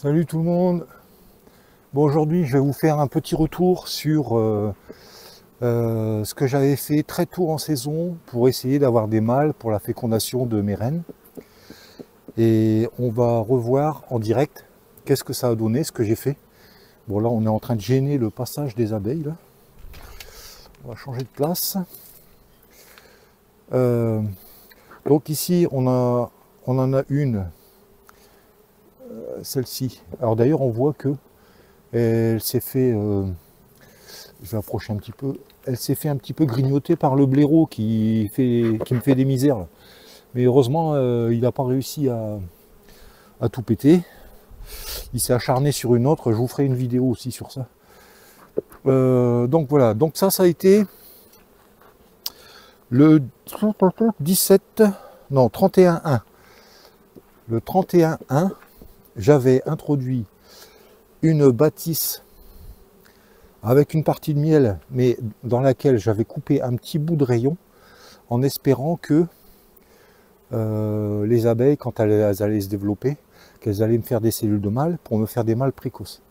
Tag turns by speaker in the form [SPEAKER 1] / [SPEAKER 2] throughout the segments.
[SPEAKER 1] Salut tout le monde. Bon, aujourd'hui je vais vous faire un petit retour sur ce que j'avais fait très tôt en saison pour essayer d'avoir des mâles pour la fécondation de mes reines. Et on va revoir en direct qu'est-ce que ça a donné, ce que j'ai fait. Bon, là on est en train de gêner le passage des abeilles là. On va changer de place. Donc ici on en a une, celle-ci. Alors d'ailleurs on voit que elle s'est fait, je vais approcher un petit peu, elle s'est fait un petit peu grignoter par le blaireau qui me fait des misères là. Mais heureusement il n'a pas réussi à tout péter. Il s'est acharné sur une autre, je vous ferai une vidéo aussi sur ça. Donc voilà, donc ça a été le 17, non 31-1. Le 31-1, j'avais introduit une bâtisse avec une partie de miel, mais dans laquelle j'avais coupé un petit bout de rayon en espérant que les abeilles, quand elles allaient se développer, qu'elles allaient me faire des cellules de mâles pour me faire des mâles précoces.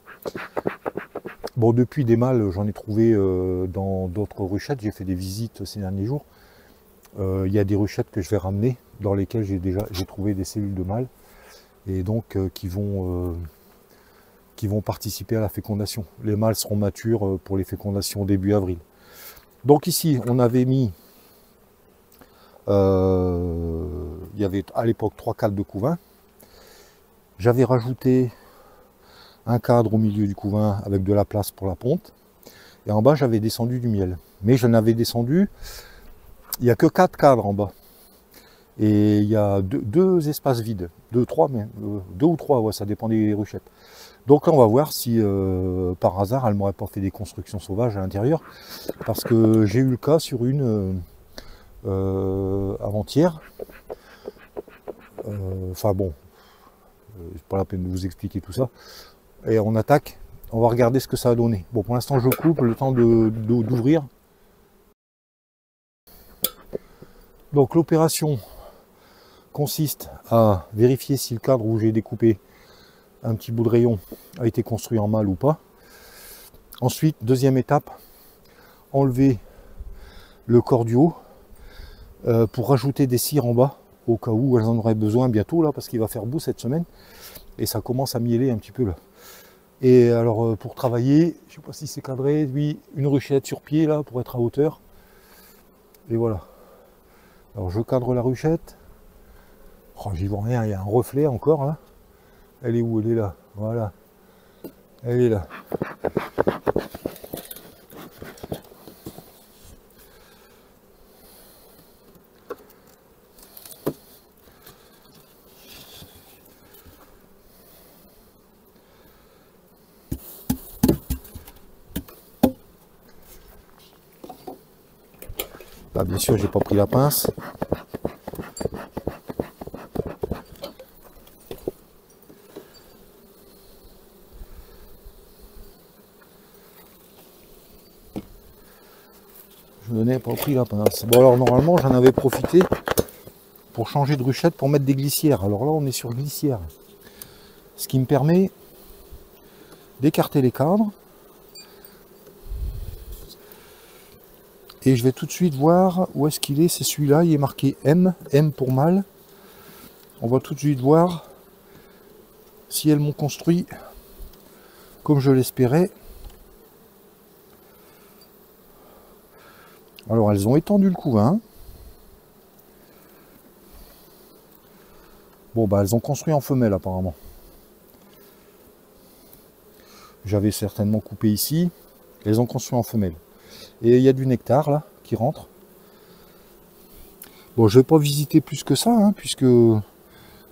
[SPEAKER 1] Bon, depuis des mâles, j'en ai trouvé dans d'autres ruchettes, j'ai fait des visites ces derniers jours. Il y a des ruchettes que je vais ramener dans lesquelles j'ai trouvé des cellules de mâles et donc qui vont participer à la fécondation. Les mâles seront matures pour les fécondations début avril. Donc ici, on avait mis, il y avait à l'époque 3 cadres de couvain. J'avais rajouté un cadre au milieu du couvain avec de la place pour la ponte. Et en bas, j'avais descendu du miel. Mais je n'avais descendu, il n'y a que 4 cadres en bas. Et il y a deux espaces vides. 2 ou 3, ouais, ça dépend des ruchettes. Donc là, on va voir si par hasard, elle ne m'aurait pas fait des constructions sauvages à l'intérieur. Parce que j'ai eu le cas sur une avant-hier. Enfin bon, c'est pas la peine de vous expliquer tout ça. Et on attaque, on va regarder ce que ça a donné. Bon, pour l'instant, je coupe le temps d'ouvrir. Donc l'opération consiste à vérifier si le cadre où j'ai découpé un petit bout de rayon a été construit en mâle ou pas. Ensuite, deuxième étape, enlever le corps du haut pour rajouter des cires en bas au cas où elles en auraient besoin bientôt là parce qu'il va faire beau cette semaine et ça commence à mieler un petit peu là. Et alors pour travailler, je sais pas si c'est cadré, oui, une ruchette sur pied là pour être à hauteur. Et voilà. Alors je cadre la ruchette. Oh, j'y vois rien, il y a un reflet encore là. Elle est où? Elle est là. Voilà. Elle est là. Là, bien sûr, j'ai pas pris la pince. Je n'ai pas pris la pince. Bon alors normalement j'en avais profité pour changer de ruchette pour mettre des glissières. Alors là on est sur glissière. Ce qui me permet d'écarter les cadres. Et je vais tout de suite voir où est-ce qu'il est. C'est celui-là, il est marqué M, M pour mâle. On va tout de suite voir si elles m'ont construit comme je l'espérais. Alors elles ont étendu le couvain. Bon bah elles ont construit en femelle apparemment. J'avais certainement coupé ici. Elles ont construit en femelle. Et il y a du nectar là qui rentre. Bon, je vais pas visiter plus que ça, hein, puisque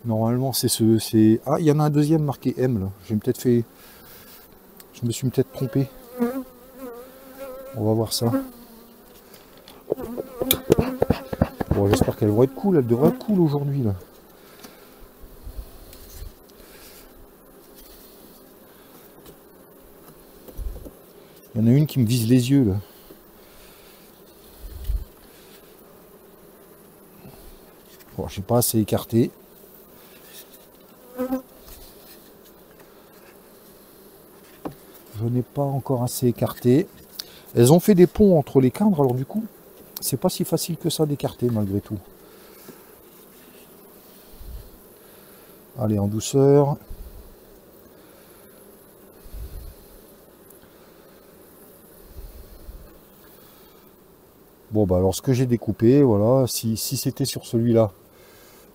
[SPEAKER 1] normalement c'est ce. Ah, il y en a un deuxième marqué M là. J'ai peut-être fait. Je me suis peut-être trompé. On va voir ça. Bon, j'espère qu'elles vont être cool. Elles devraient être cool aujourd'hui là. Il y en a une qui me vise les yeux là. Bon, je n'ai pas assez écarté. Je n'ai pas encore assez écarté. Elles ont fait des ponts entre les cadres, alors du coup, c'est pas si facile que ça d'écarter malgré tout. Allez, en douceur. Bon, bah alors ce que j'ai découpé, voilà, si c'était sur celui-là,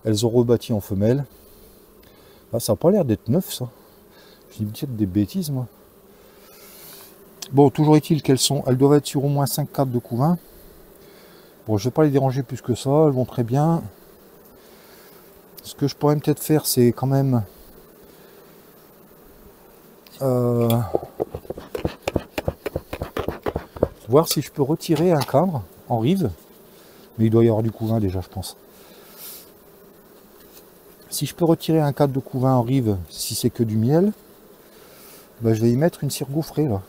[SPEAKER 1] elles ont rebâti en femelle. Ah, ça n'a pas l'air d'être neuf, ça. Je dis peut-être des bêtises, moi. Bon, toujours est-il elles doivent être sur au moins 5 cadres de couvain. Bon, je ne vais pas les déranger plus que ça, elles vont très bien. Ce que je pourrais peut-être faire, c'est quand même voir si je peux retirer un cadre en rive. Mais il doit y avoir du couvain déjà, je pense. Si je peux retirer un cadre de couvain en rive, si c'est que du miel, ben je vais y mettre une cire gaufrée là.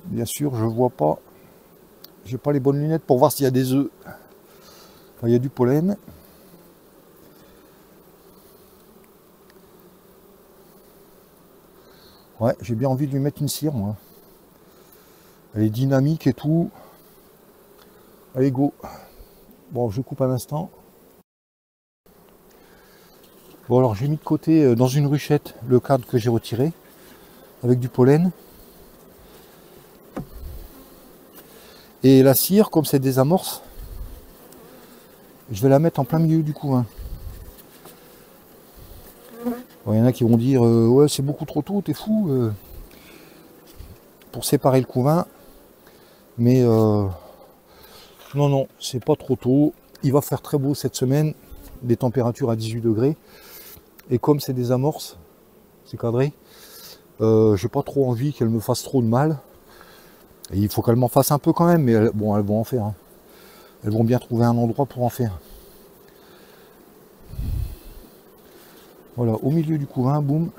[SPEAKER 1] Bien sûr, je vois pas. J'ai pas les bonnes lunettes pour voir s'il y a des œufs. Enfin, il y a du pollen. Ouais, j'ai bien envie de lui mettre une cire, moi. Elle est dynamique et tout. Allez, go. Bon, je coupe un instant. Bon, alors j'ai mis de côté dans une ruchette le cadre que j'ai retiré avec du pollen. Et la cire, comme c'est des amorces, je vais la mettre en plein milieu du couvain. Bon, il y en a qui vont dire ouais, c'est beaucoup trop tôt, t'es fou pour séparer le couvain. Mais non, non, c'est pas trop tôt. Il va faire très beau cette semaine, des températures à 18 degrés. Et comme c'est des amorces, c'est cadré, j'ai pas trop envie qu'elles me fassent trop de mal. Et il faut qu'elles m'en fassent un peu quand même, mais bon, elles vont en faire. Hein. Elles vont bien trouver un endroit pour en faire. Voilà, au milieu du couvain, boum.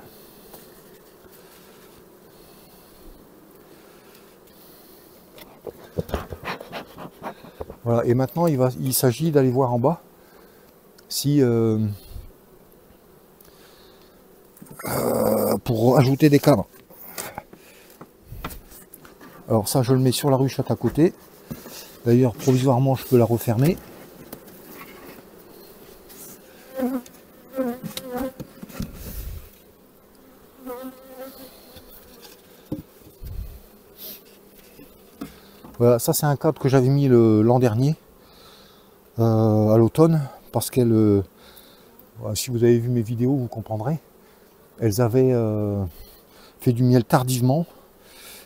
[SPEAKER 1] Voilà, et maintenant il s'agit d'aller voir en bas si pour ajouter des cadres. Alors ça, je le mets sur la ruchette à côté. D'ailleurs, provisoirement, je peux la refermer. Voilà, ça c'est un cadre que j'avais mis l'an dernier, à l'automne, parce qu'elle, si vous avez vu mes vidéos, vous comprendrez, elles avaient fait du miel tardivement,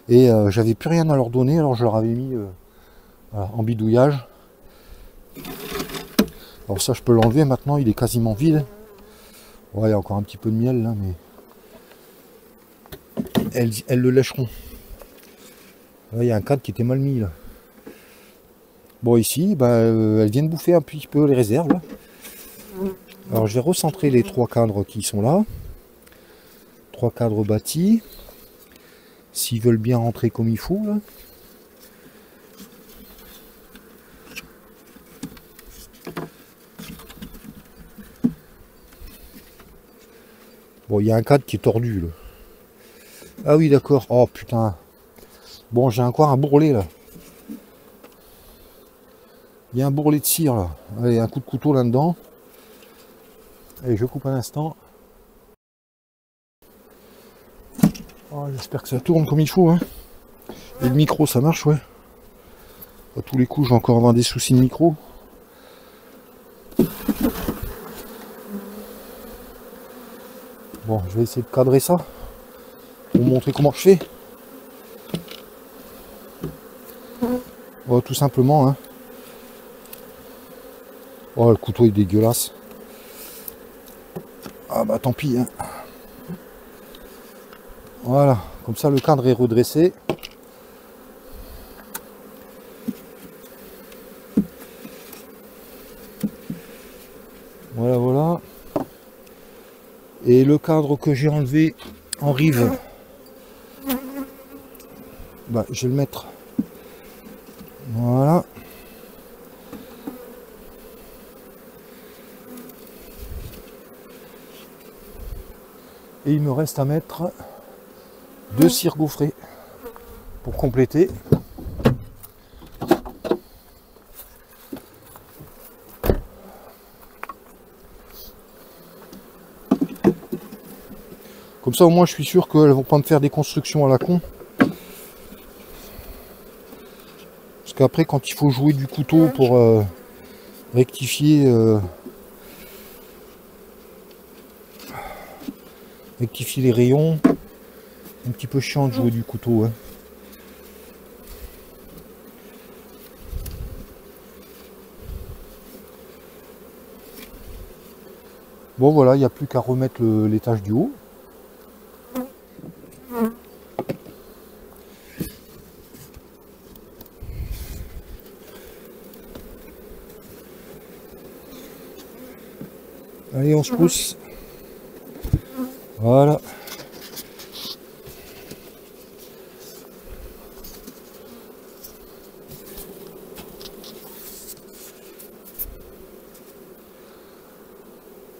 [SPEAKER 1] et j'avais plus rien à leur donner, alors je leur avais mis voilà, en bidouillage. Alors ça, je peux l'enlever maintenant, il est quasiment vide. Ouais, il y a encore un petit peu de miel là, mais elles le lècheront. Là, il y a un cadre qui était mal mis là. Bon, ici, bah, elles viennent bouffer un petit peu les réserves là. Alors je vais recentrer les 3 cadres qui sont là. 3 cadres bâtis. S'ils veulent bien rentrer comme il faut là. Bon, il y a un cadre qui est tordu là. Ah oui, d'accord. Oh putain. Bon, j'ai encore un bourrelet là. Il y a un bourrelet de cire là. Allez, un coup de couteau là-dedans. Allez, je coupe un instant. Oh, j'espère que ça tourne comme il faut. Hein. Et le micro, ça marche, ouais. À tous les coups, je vais encore avoir des soucis de micro. Bon, je vais essayer de cadrer ça. Pour vous montrer comment je fais. Oh, tout simplement, hein. Oh, le couteau est dégueulasse. Ah bah tant pis, hein. Voilà, comme ça le cadre est redressé. Voilà, voilà. Et le cadre que j'ai enlevé en rive, bah, je vais le mettre. Voilà. Et il me reste à mettre 2 cires gaufrées pour compléter. Comme ça au moins je suis sûr qu'elles vont pas me faire des constructions à la con. Parce qu'après quand il faut jouer du couteau pour rectifier les rayons, un petit peu chiant de jouer du couteau. Hein. Bon voilà, il n'y a plus qu'à remettre l'étage du haut. Allez, on se pousse. Voilà.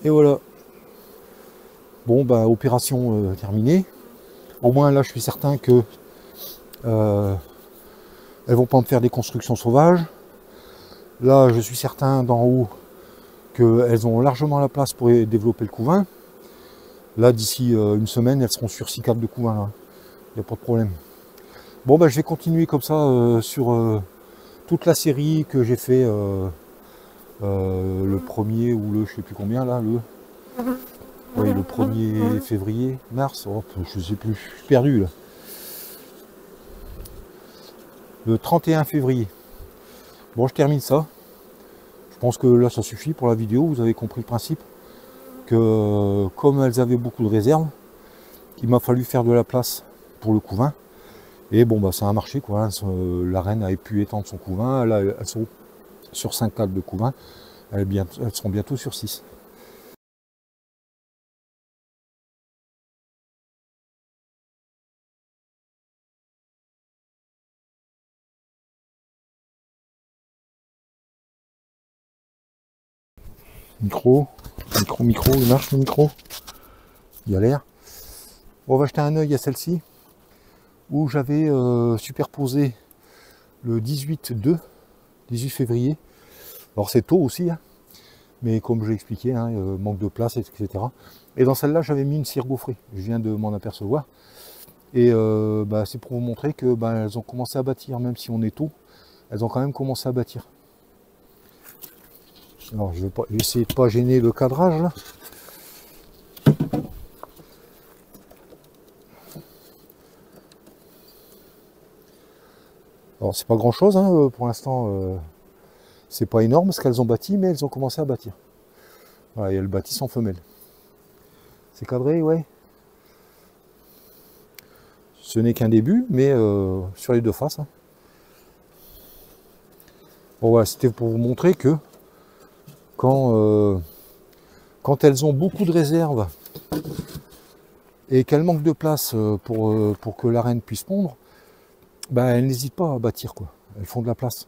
[SPEAKER 1] Et voilà. Bon, bah, opération terminée. Au moins, là, je suis certain que elles vont pas me faire des constructions sauvages. Là, je suis certain d'en haut qu'elles ont largement la place pour développer le couvain. Là, d'ici une semaine, elles seront sur 6 câbles de couvain. Il n'y a pas de problème. Bon, bah, je vais continuer comme ça sur toute la série que j'ai fait le premier ou le je sais plus combien là, oui, le 1er février, mars, oh, je sais plus, je suis perdu là. Le 31 février. Bon, je termine ça. Je pense que là ça suffit pour la vidéo, vous avez compris le principe. Que comme elles avaient beaucoup de réserves, il m'a fallu faire de la place pour le couvain. Et bon bah ça a marché quoi, la reine avait pu étendre son couvain, là elles sont sur 5 câbles de couvain, elles seront bientôt sur 6. Micro, il marche le micro. Il y a l'air. On va jeter un œil à celle-ci, où j'avais superposé le 18 février. Alors c'est tôt aussi, hein, mais comme je l'ai expliqué, hein, manque de place, etc. Et dans celle-là, j'avais mis une cire gaufrée. Je viens de m'en apercevoir. Et bah, c'est pour vous montrer que bah, elles ont commencé à bâtir, même si on est tôt, elles ont quand même commencé à bâtir. Alors je vais essayer de pas gêner le cadrage là. Alors c'est pas grand chose hein, pour l'instant, c'est pas énorme ce qu'elles ont bâti, mais elles ont commencé à bâtir. Voilà, et elles bâtissent en femelle. C'est cadré, ouais. Ce n'est qu'un début, mais sur les deux faces. Hein. Bon voilà, c'était pour vous montrer que quand elles ont beaucoup de réserves et qu'elles manquent de place pour que la reine puisse pondre, ben, elles n'hésitent pas à bâtir, quoi. Elles font de la place.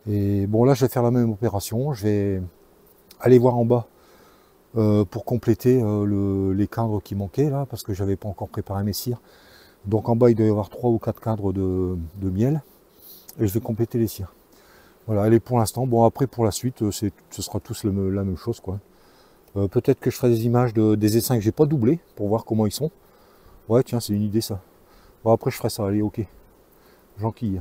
[SPEAKER 1] Et bon là je vais faire la même opération, je vais aller voir en bas pour compléter les cadres qui manquaient là, parce que j'avais pas encore préparé mes cires. Donc en bas il doit y avoir 3 ou 4 cadres de miel, et je vais compléter les cires. Voilà, allez pour l'instant. Bon après pour la suite, ce sera tous la même chose quoi. Peut-être que je ferai des images des essaims que j'ai pas doublés pour voir comment ils sont. Ouais tiens c'est une idée ça. Bon après je ferai ça, allez ok. J'enquille.